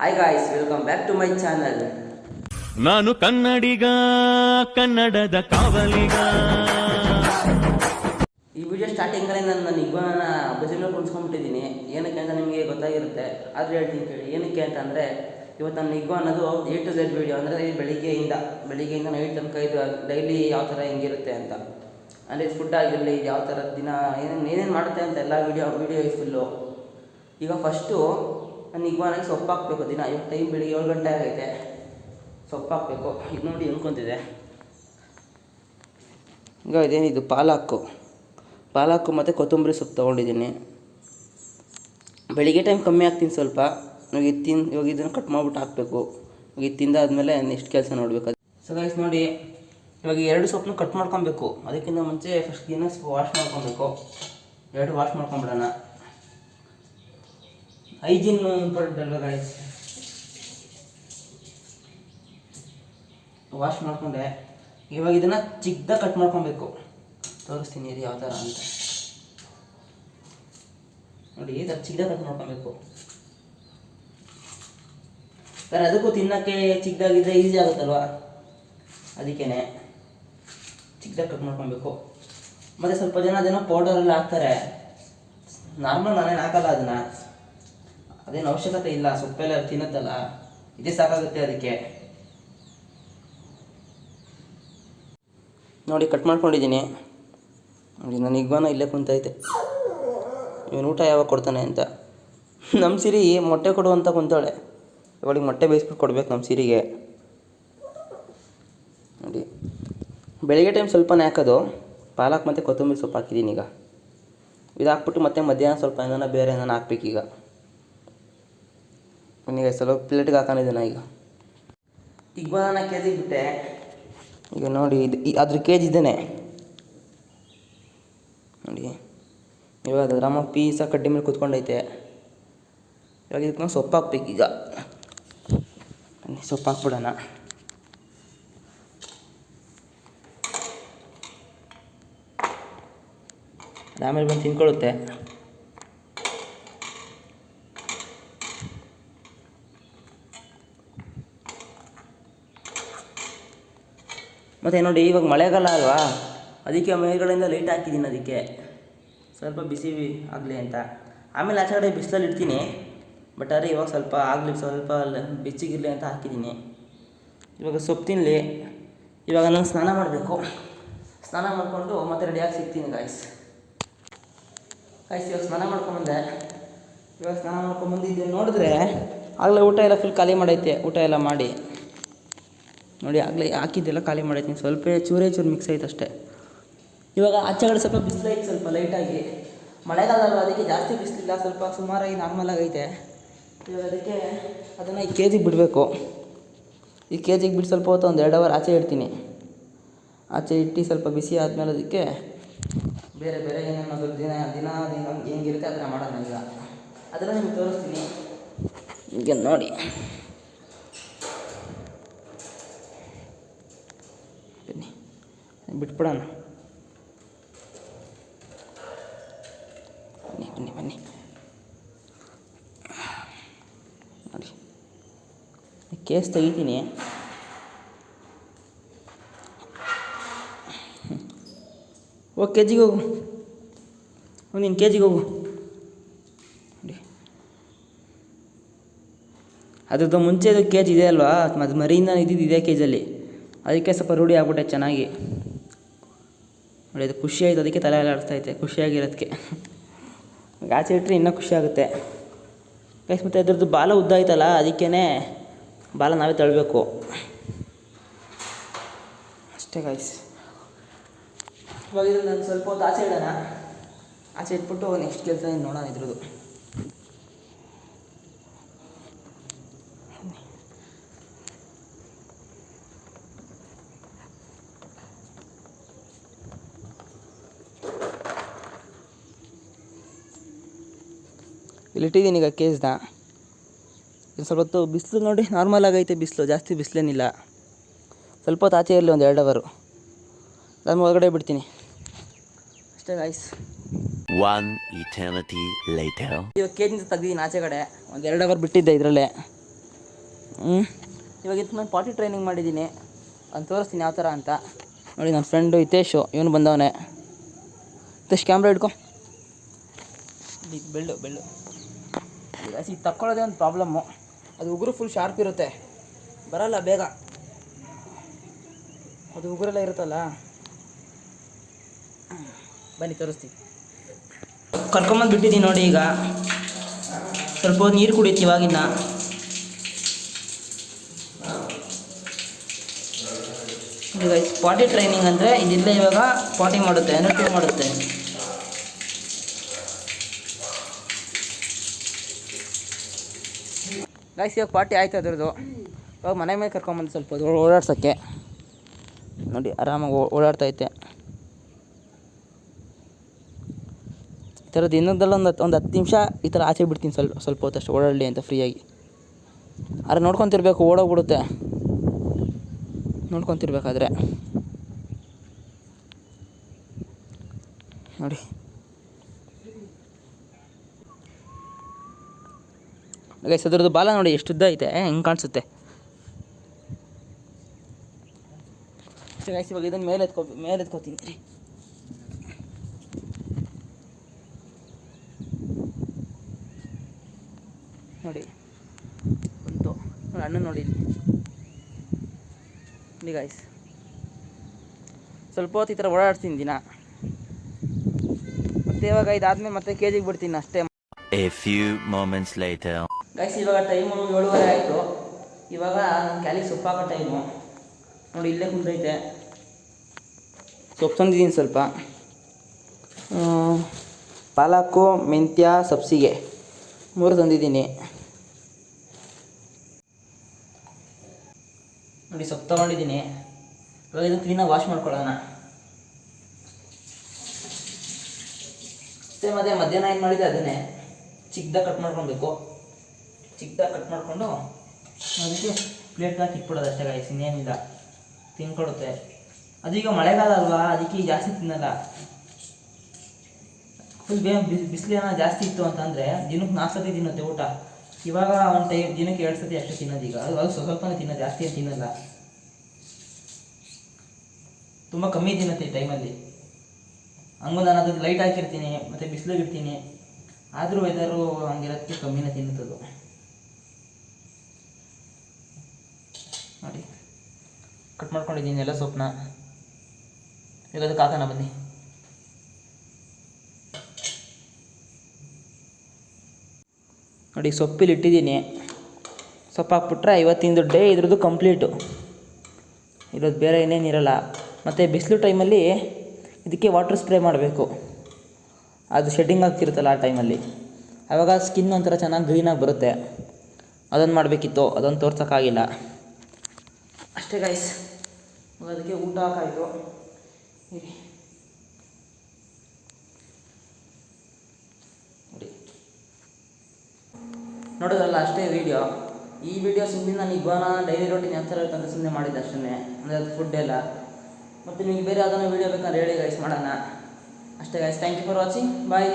Hi guys, welcome back to my channel. ನಾನು ಕನ್ನಡಿಗ, ಕನ್ನಡದ ಕಾವಲಿಗ. ಈ ವಿಡಿಯೋ ಸ್ಟಾರ್ಟಿಂಗಲ್ಲೇ ನನ್ನ ಇಗ್ವಾನ ಬಸ್ಸಿನ ಕುಣಿಸ್ಕೊಂಡ್ಬಿಟ್ಟಿದ್ದೀನಿ. ಏನಕ್ಕೆ ಅಂತ ನಿಮಗೆ ಗೊತ್ತಾಗಿರುತ್ತೆ, ಆದರೆ ಹೇಳ್ತೀನಿ ಕೇಳಿ. ಏನಕ್ಕೆ ಅಂತಂದರೆ ಇವತ್ತು ನನ್ನ ಇಗ್ವಾ ಅನ್ನೋದು A to Z ವಿಡಿಯೋ. ಅಂದರೆ ಬೆಳಿಗ್ಗೆಯಿಂದ ನೈಟ್ ತನಕ ಇದು ಡೈಲಿ ಯಾವ ಥರ ಹೆಂಗಿರುತ್ತೆ ಅಂತ, ಅಂದರೆ ಫುಡ್ ಆಗಿರಲಿ, ಯಾವ ಥರ ದಿನ ಏನೇನು ಮಾಡುತ್ತೆ ಅಂತ ಎಲ್ಲ ವಿಡಿಯೋ ಫುಲ್ಲು. ಈಗ ಫಸ್ಟು ನಾನು ಇಗ್ವಾನಿಗೆ ಸೊಪ್ಪು ಹಾಕಬೇಕು ದಿನ. ಇವಾಗ ಟೈಮ್ ಬೆಳಿಗ್ಗೆ 7 ಗಂಟೆ ಆಗೈತೆ. ಸೊಪ್ಪು ಹಾಕಬೇಕು. ಇದು ನೋಡಿ ಅನ್ಕೊತಿದೆ. ಈಗ ಇದೇನಿದು ಪಾಲಾಕು ಮತ್ತು ಕೊತ್ತಂಬರಿ ಸೊಪ್ಪು ತೊಗೊಂಡಿದ್ದೀನಿ. ಬೆಳಿಗ್ಗೆ ಟೈಮ್ ಕಮ್ಮಿ ಹಾಕ್ತೀನಿ ಸ್ವಲ್ಪ. ಇವಾಗ ಇದನ್ನು ಕಟ್ ಮಾಡಿಬಿಟ್ಟು ಹಾಕಬೇಕು. ಇದು ತಿಂದಾದ್ಮೇಲೆ ನೆಕ್ಸ್ಟ್ ಕೆಲಸ ನೋಡಬೇಕು. ಸೊ ಗೈಸ್ ನೋಡಿ, ಇವಾಗ 2 ಸೊಪ್ಪನ್ನು ಕಟ್ ಮಾಡ್ಕೊಬೇಕು. ಅದಕ್ಕಿಂತ ಮುಂಚೆ ಫಸ್ಟ್ ದಿನ ವಾಶ್ ಮಾಡ್ಕೊಬೇಕು. 2 ವಾಶ್ ಮಾಡ್ಕೊಂಬಿಡೋಣ. ಹೈಜೀನ್ ಇಂಪಾರ್ಟೆಂಟ್ ಅಲ್ವಾ ಗೈಸ್. ವಾಶ್ ಮಾಡಿಕೊಂಡೆ. ಇವಾಗ ಇದನ್ನು ಚಿಕ್ಕದಾಗಿ ಕಟ್ ಮಾಡ್ಕೊಬೇಕು. ತೋರಿಸ್ತೀನಿ ಇದು ಯಾವ ಥರ ಅಂತ. ನೋಡಿ, ಈ ಥರ ಚಿಕ್ಕದಾಗಿ ಕಟ್ ಮಾಡ್ಕೊಬೇಕು. ಸರ್ ಅದಕ್ಕೂ ತಿನ್ನೋಕ್ಕೆ ಚಿಕ್ಕದಾಗಿದ್ದರೆ ಈಸಿ ಆಗುತ್ತಲ್ವ, ಅದಕ್ಕೇ ಚಿಕ್ಕದಾಗಿ ಕಟ್ ಮಾಡ್ಕೊಬೇಕು. ಮತ್ತು ಸ್ವಲ್ಪ ಜನ ಅದನ್ನು ಪೌಡರೆಲ್ಲ ಹಾಕ್ತಾರೆ. ನಾರ್ಮಲ್ ನಾನೇನು ಹಾಕಲ್ಲ ಅದನ್ನು. ಅದೇನು ಅವಶ್ಯಕತೆ ಇಲ್ಲ. ಸೊಪ್ಪೆಲ್ಲ ತಿನ್ನತ್ತಲ್ಲ, ಇದೇ ಸಾಕಾಗುತ್ತೆ ಅದಕ್ಕೆ. ನೋಡಿ ಕಟ್ ಮಾಡ್ಕೊಂಡಿದ್ದೀನಿ. ನೋಡಿ ನನ್ನ ಇಗ್ವಾನ ಇಲ್ಲೇ ಕುಂತೈತೆ. ಇವನು ಊಟ ಯಾವಾಗ ಕೊಡ್ತಾನೆ ಅಂತ. ನಮ್ಮ ಸಿರಿ ಮೊಟ್ಟೆ ಕೊಡು ಅಂತ ಕುಂತಾಳೆ. ಇವಳಿಗೆ ಮೊಟ್ಟೆ ಬೇಯಿಸ್ಬಿಟ್ಟು ಕೊಡ್ಬೇಕು ನಮ್ಮ ಸಿರಿಗೆ. ನೋಡಿ, ಬೆಳಿಗ್ಗೆ ಟೈಮ್ ಸ್ವಲ್ಪನೇ ಹಾಕೋದು. ಪಾಲಕ್ ಮತ್ತು ಕೊತ್ತಂಬರಿ ಸೊಪ್ಪು ಹಾಕಿದ್ದೀನಿ. ಈಗ ಇದು ಹಾಕ್ಬಿಟ್ಟು ಮತ್ತೆ ಮಧ್ಯಾಹ್ನ ಸ್ವಲ್ಪ ಏನಾರ ಬೇರೆ ಏನಾರ ಹಾಕ್ಬೇಕೀಗ. ಈಗ ಸ್ವಲ್ಪ ಪ್ಲೇಟ್ಗೆ ಹಾಕೊಂಡಿದ್ದಾನೆ. ಈಗ ಇಗ್ವಾನ ಕೆಜಿಗೆ ಬಿಟ್ಟೆ. ಈಗ ನೋಡಿ, ಅದ್ರ ಕೆಜಿ ಇದ್ದೇನೆ ನೋಡಿ. ಇವಾಗ ಅದು ರಾಮ ಪೀಸ ಕಡ್ಡಿ ಮೇಲೆ ಕೂತ್ಕೊಂಡೈತೆ. ಇವಾಗ ಇದಕ್ಕೆ ನಾವು ಸೊಪ್ಪು ಹಾಕ್ಬೇಕೀಗ. ಸೊಪ್ಪು ಹಾಕ್ಬಿಡೋಣ. ಆಮೇಲೆ ಬಂದು ತಿನ್ಕೊಳ್ಳುತ್ತೆ. ಮತ್ತು ನೋಡಿ, ಇವಾಗ ಮಳೆಗಾಲ ಅಲ್ವಾ, ಅದಕ್ಕೆ ಮೇಲ್ಗಡೆಯಿಂದ ಲೈಟ್ ಹಾಕಿದ್ದೀನಿ. ಅದಕ್ಕೆ ಸ್ವಲ್ಪ ಬಿಸಿ ಆಗಲಿ ಅಂತ. ಆಮೇಲೆ ಆಚೆ ಕಡೆ ಬಿಸಿಲಲ್ಲಿ ಇಡ್ತೀನಿ. ಬಟ್ ಆದರೆ ಇವಾಗ ಸ್ವಲ್ಪ ಆಗಲಿ, ಸ್ವಲ್ಪ ಬೆಚ್ಚಗಿರಲಿ ಅಂತ ಹಾಕಿದ್ದೀನಿ. ಇವಾಗ ಸೊಪ್ಪು ತಿನ್ನಲಿ. ಇವಾಗ ನಾನು ಸ್ನಾನ ಮಾಡಬೇಕು. ಸ್ನಾನ ಮಾಡಿಕೊಂಡು ಮತ್ತೆ ರೆಡಿಯಾಗಿ ಸಿಗ್ತೀನಿ ಗಾಯ್ಸ್. ಇವಾಗ ಸ್ನಾನ ಮಾಡ್ಕೊಂಬಂದೆ. ಇವಾಗ ಸ್ನಾನ ಮಾಡ್ಕೊಂಬಂದಿದ್ದು ನೋಡಿದ್ರೆ ಆಗಲೇ ಊಟ ಎಲ್ಲ ಫುಲ್ ಖಾಲಿ ಮಾಡೈತೆ. ಊಟ ಎಲ್ಲ ಮಾಡಿ ನೋಡಿ, ಆಗಲೇ ಹಾಕಿದ್ದೆಲ್ಲ ಖಾಲಿ ಮಾಡೈತೀನಿ. ಸ್ವಲ್ಪ ಚೂರೇ ಮಿಕ್ಸ್ ಐತೆ ಅಷ್ಟೇ. ಇವಾಗ ಆಚೆ ಕಡೆ ಸ್ವಲ್ಪ ಬಿಸಿಲೈತೆ, ಸ್ವಲ್ಪ ಲೈಟಾಗಿ. ಮಳೆಗಾಲ ಅಲ್ವಾ, ಅದಕ್ಕೆ ಜಾಸ್ತಿ ಬಿಸಿಲಿಲ್ಲ, ಸ್ವಲ್ಪ ಸುಮಾರಾಗಿ ನಾರ್ಮಲಾಗಿ ಐತೆ. ಇವಾಗ ಅದಕ್ಕೆ ಅದನ್ನು ಈ ಕೆಜಿಗೆ ಬಿಡಬೇಕು. ಈ ಕೆಜಿಗೆ ಬಿಟ್ಟು ಸ್ವಲ್ಪ ಹೊತ್ತು ಒಂದು 2 ಅವರ್ ಆಚೆ ಇಡ್ತೀನಿ. ಆಚೆ ಇಟ್ಟು ಸ್ವಲ್ಪ ಬಿಸಿ ಆದಮೇಲೆ ಅದಕ್ಕೆ ಬೇರೆ ಏನೇನು ದಿನ ಹೆಂಗಿರುತ್ತೆ ಅದನ್ನು ಮಾಡೋಣ. ಈಗ ಅದನ್ನು ನಿಮ್ಗೆ ತೋರಿಸ್ತೀನಿ. ಈಗ ನೋಡಿ, ಬಿಟ್ಬಿಡೋಣ. ಬನ್ನಿ ನೋಡಿ, ಕೇಸ್ ತೆಗಿತೀನಿ. ಹೋಗಿ ಕೆಜಿಗೆ ಹೋಗು. ನೀನು ಕೆಜಿಗೆ ಹೋಗು. ನೋಡಿ, ಅದ್ರದ್ದು ಮುಂಚೆದು ಕೆಜಿ ಇದೆ ಅಲ್ವಾ, ಅದು ಮರಿಯಿಂದ ಇದ್ದಿದ್ದು ಇದೇ ಕೆಜಲ್ಲಿ. ಅದಕ್ಕೆ ಸ್ವಲ್ಪ ರೂಢಿ ಆಗ್ಬಿಟ್ಟೆ ಚೆನ್ನಾಗಿ. ನೋಡಿ, ಅದು ಖುಷಿ ಆಯಿತು. ಅದಕ್ಕೆ ತಲೆ ಎಲ್ಲ ಆಡಿಸ್ತೈತೆ, ಖುಷಿಯಾಗಿರೋದಕ್ಕೆ. ಆಚೆ ಇಟ್ಟರೆ ಇನ್ನೂ ಖುಷಿ ಆಗುತ್ತೆ ಗೈಸ್. ಮತ್ತು ಅದ್ರದ್ದು ಬಾಲ ಉದ್ದ ಆಯ್ತಲ್ಲ, ಅದಕ್ಕೇ ಬಾಲ ನಾವೇ ತಳ್ಳಬೇಕು ಅಷ್ಟೇ ಗೈಸ್. ಇವಾಗ ಇದನ್ನು ನಾನು ಸ್ವಲ್ಪ ಹೊತ್ತು ಆಚೆ ಇಡೋಣ. ಆಚೆ ಇಟ್ಬಿಟ್ಟು ನೆಕ್ಸ್ಟ್ ಕೆಲಸ ನೋಡೋಣ ಇದ್ರದ್ದು. ಇಲ್ಲಿಟ್ಟಿದ್ದೀನಿ ಈಗ ಕೇಸ್ನ. ಇನ್ನು ಸ್ವಲ್ಪ ಹೊತ್ತು ಬಿಸಿಲು ನೋಡಿ, ನಾರ್ಮಲ್ ಆಗೈತೆ ಬಿಸಿಲು, ಜಾಸ್ತಿ ಬಿಸಿಲೇನಿಲ್ಲ. ಸ್ವಲ್ಪ ಹೊತ್ತು ಆಚೆ ಇರಲಿ, ಒಂದು 2 ಅವರ್. ನಾನು ಒಳಗಡೆ ಬಿಡ್ತೀನಿ ಅಷ್ಟೇ ಗಾಯ್ಸ್. One eternity later. ಇವಾಗ ಕೇಜಿಂದ ತೆಗ್ದಿದ್ದೀನಿ ಆಚೆ ಕಡೆ. ಒಂದು 2 ಅವರ್ ಬಿಟ್ಟಿದ್ದೆ ಇದರಲ್ಲೇ. ಇವಾಗ ಇದಕ್ಕೆ ನಾನು ಪಾಟಿ ಟ್ರೈನಿಂಗ್ ಮಾಡಿದ್ದೀನಿ ಅಂತ ತೋರಿಸ್ತೀನಿ ಯಾವ ಥರ ಅಂತ. ನೋಡಿ ನನ್ನ ಫ್ರೆಂಡು ಹಿತೇಶು, ಇವನು ಬಂದವನೇ. ಹಿತೇಶ್ ಕ್ಯಾಮ್ರಾ ಹಿಡ್ಕೊ. ಬೆಳ್ಳು ಇದು ತಕ್ಕೊಳ್ಳೋದೇ ಒಂದು ಪ್ರಾಬ್ಲಮ್ಮು. ಅದು ಉಗುರು ಫುಲ್ ಶಾರ್ಪ್ ಇರುತ್ತೆ, ಬರಲ್ಲ ಬೇಗ. ಅದು ಉಗುರೆಲ್ಲ ಇರುತ್ತಲ್ಲ. ಬನ್ನಿ ತೋರಿಸ್ತೀವಿ. ಕರ್ಕೊಂಬಂದು ಬಿಟ್ಟಿದ್ದೀನಿ ನೋಡಿ. ಈಗ ಸ್ವಲ್ಪ ಹೊತ್ತು ನೀರು ಕುಡಿಯುತ್ತೆ ಇವಾಗಿನ. ಈಗ ಪಾಟಿ ಟ್ರೈನಿಂಗ್ ಅಂದರೆ ಇದಿಲ್ಲ. ಇವಾಗ ಪಾಟಿ ಮಾಡುತ್ತೆ, ಎನರ್ಜಿ ಮಾಡುತ್ತೆ. ಗೈಸ್ ಇವಾಗ ಪಾಟಿ ಆಯ್ತು ಅದ್ರದ್ದು. ಇವಾಗ ಮನೆ ಮೇಲೆ ಕರ್ಕೊಂಬಂದು ಸ್ವಲ್ಪ ಓಡಾಡ್ಸೋಕ್ಕೆ. ನೋಡಿ ಆರಾಮಾಗಿ ಓಡಾಡ್ತೈತೆ. ಈ ಥರದ್ದು ಇನ್ನೊಂದಲ್ಲ ಒಂದು 10 ನಿಮಿಷ ಈ ಥರ ಆಚೆ ಬಿಡ್ತೀನಿ, ಸ್ವಲ್ಪ ಹೊತ್ತಷ್ಟು ಓಡಾಡಲಿ ಅಂತ ಫ್ರೀಯಾಗಿ. ಆದ್ರೆ ನೋಡ್ಕೊತಿರ್ಬೇಕು, ಓಡೋಗ್ಬಿಡುತ್ತೆ ನೋಡ್ಕೊತಿರ್ಬೇಕಾದ್ರೆ. ನೋಡಿ ಗೈಸ್ ಅದ್ರದ್ದು ಬಾಲ ನೋಡಿ ಎಷ್ಟು ಉದ್ದ ಐತೆ, ಹೆಂಗೆ ಕಾಣಿಸುತ್ತೆ. ಗೈಸ್ ಇವಾಗ ಇದನ್ನು ಮೇಲೆ ಎತ್ಕೋತೀನಿ. ನೋಡಿ ಬಂತು ನೋಡಿ, ಅಣ್ಣ ನೋಡಿ ಗೈಸ್. ಸ್ವಲ್ಪ ಹೊತ್ತು ಈ ಥರ ಓಡಾಡ್ತೀನಿ ದಿನ. ಮತ್ತು ಇವಾಗ ಇದಾದ್ಮೇಲೆ ಮತ್ತೆ ಕೇಜಿಗೆ ಬಿಡ್ತೀನಿ ಅಷ್ಟೇ. A few moments later. Guys ಇವಾಗ ಟೈಮು 7:30 ಆಯಿತು. ಇವಾಗ ನನ್ನ ಕ್ಯಾಲಿಗೆ ಸೊಪ್ಪಾಕೋ ಟೈಮು. ನೋಡಿ ಇಲ್ಲೇ ಕುಂತೈತೆ ಸೊಪ್ಪು ತಂದಿದ್ದೀನಿ. ಸ್ವಲ್ಪ ಪಾಲಕ್ಕು, ಮೆಂತ್ಯ, ಸಬ್ಸಿಗೆ 3 ತಂದಿದ್ದೀನಿ. ನೋಡಿ ಸೊಪ್ಪು ತೊಗೊಂಡಿದ್ದೀನಿ. ಇವಾಗ ಇದು ಕ್ಲೀನಾಗಿ ವಾಶ್ ಮಾಡ್ಕೊಳ್ಳೋಣ. ಸೇಮ್ ಅದೇ ಮಧ್ಯಾಹ್ನ ಏನು ಮಾಡಿದೆ ಅದನ್ನೇ ಚಿಕ್ಕದಾಗಿ ಕಟ್ ಮಾಡ್ಕೊಳ್ಬೇಕು. ಚಿಕ್ಕದಾಗಿ ಕಟ್ ಮಾಡಿಕೊಂಡು ಅದಕ್ಕೆ ಪ್ಲೇಟ್ಗೆ ಇಟ್ಬಿಡೋದು ಅಷ್ಟೇ ಗೈಸ್, ಇನ್ನೇನಿಲ್ಲ. ತಿನ್ಕೊಡುತ್ತೆ. ಅದೀಗ ಮಳೆಗಾಲ ಅಲ್ವಾ, ಅದಕ್ಕೆ ಜಾಸ್ತಿ ತಿನ್ನಲ್ಲ. ಫುಲ್ ಬಿಸಿಲೇನ ಜಾಸ್ತಿ ಇತ್ತು ಅಂತಂದರೆ ದಿನಕ್ಕೆ 4 ಸತಿ ತಿನ್ನುತ್ತೆ ಊಟ. ಇವಾಗ ಒಂದು ದಿನಕ್ಕೆ 2 ಸತಿ ಅಷ್ಟು ತಿನ್ನೋದು. ಈಗ ಅದು ಸ್ವಲ್ಪನೇ ತಿನ್ನೋದು, ಜಾಸ್ತಿ ಏನು ತಿನ್ನಲ್ಲ. ತುಂಬ ಕಮ್ಮಿ ತಿನ್ನುತ್ತೆ ಈ ಟೈಮಲ್ಲಿ. ಹಂಗೂ ನಾನು ಅದಕ್ಕೆ ಲೈಟ್ ಹಾಕಿರ್ತೀನಿ ಮತ್ತು ಬಿಸಿಲಿಗೆ ಇಡ್ತೀನಿ. ಆದರೂ ವೆದರು ಹಂಗಿರೋದಕ್ಕೆ ಕಮ್ಮಿನೇ ತಿನ್ನುತ್ತದು. ನೋಡಿ ಕಟ್ ಮಾಡ್ಕೊಂಡಿದ್ದೀನಿ ಎಲ್ಲ ಸೊಪ್ಪನ್ನ. ಈಗ ಅದಕ್ಕೆ ಹಾಕೋಣ ಬನ್ನಿ. ನೋಡಿ ಸೊಪ್ಪಿಲ್ಲಿ ಇಟ್ಟಿದ್ದೀನಿ. ಸೊಪ್ಪು ಹಾಕ್ಬಿಟ್ರೆ ಇವತ್ತಿಂದು ಡೇ ಇದ್ರದ್ದು ಕಂಪ್ಲೀಟು. ಇರೋದು ಬೇರೆ ಏನೇನಿರಲ್ಲ. ಮತ್ತು ಬಿಸಿಲು ಟೈಮಲ್ಲಿ ಇದಕ್ಕೆ ವಾಟರ್ ಸ್ಪ್ರೇ ಮಾಡಬೇಕು. ಅದು ಶೆಡ್ಡಿಂಗ್ ಆಗ್ತಿರುತ್ತಲ್ಲ ಆ ಟೈಮಲ್ಲಿ, ಆವಾಗ ಸ್ಕಿನ್ ಒಂಥರ ಚೆನ್ನಾಗಿ ಗ್ರೀನಾಗಿ ಬರುತ್ತೆ. ಅದನ್ನು ಮಾಡಬೇಕಿತ್ತು, ಅದನ್ನು ತೋರ್ಸೋಕ್ಕಾಗಿಲ್ಲ ಅಷ್ಟೇ ಗೈಸ್. ಅದಕ್ಕೆ ಊಟ ಹಾಕಾಯಿತು. ನೋಡಿ ನೋಡೋದಲ್ಲ ಅಷ್ಟೇ ವೀಡಿಯೋ. ಈ ವಿಡಿಯೋ ಸುಮ್ಮನೆ ನಾನು ಇಬ್ಬನ ಡೈಲಿ ರೋಟೀನ್ ಯಾವ ಥರ ಇರ್ತಂತ ಸುಮ್ಮನೆ ಮಾಡಿದ್ದೆ ಅಷ್ಟೇ. ಅಂದರೆ ಅದು ಫುಡ್ ಎಲ್ಲ. ಮತ್ತು ನಿಮಗೆ ಬೇರೆ ಯಾವುದೋ ವೀಡಿಯೋ ಬೇಕಂದ್ರೆ ಹೇಳಿ ಗೈಸ್, ಮಾಡೋಣ ಅಷ್ಟೇ guys. Thank you for watching. Bye.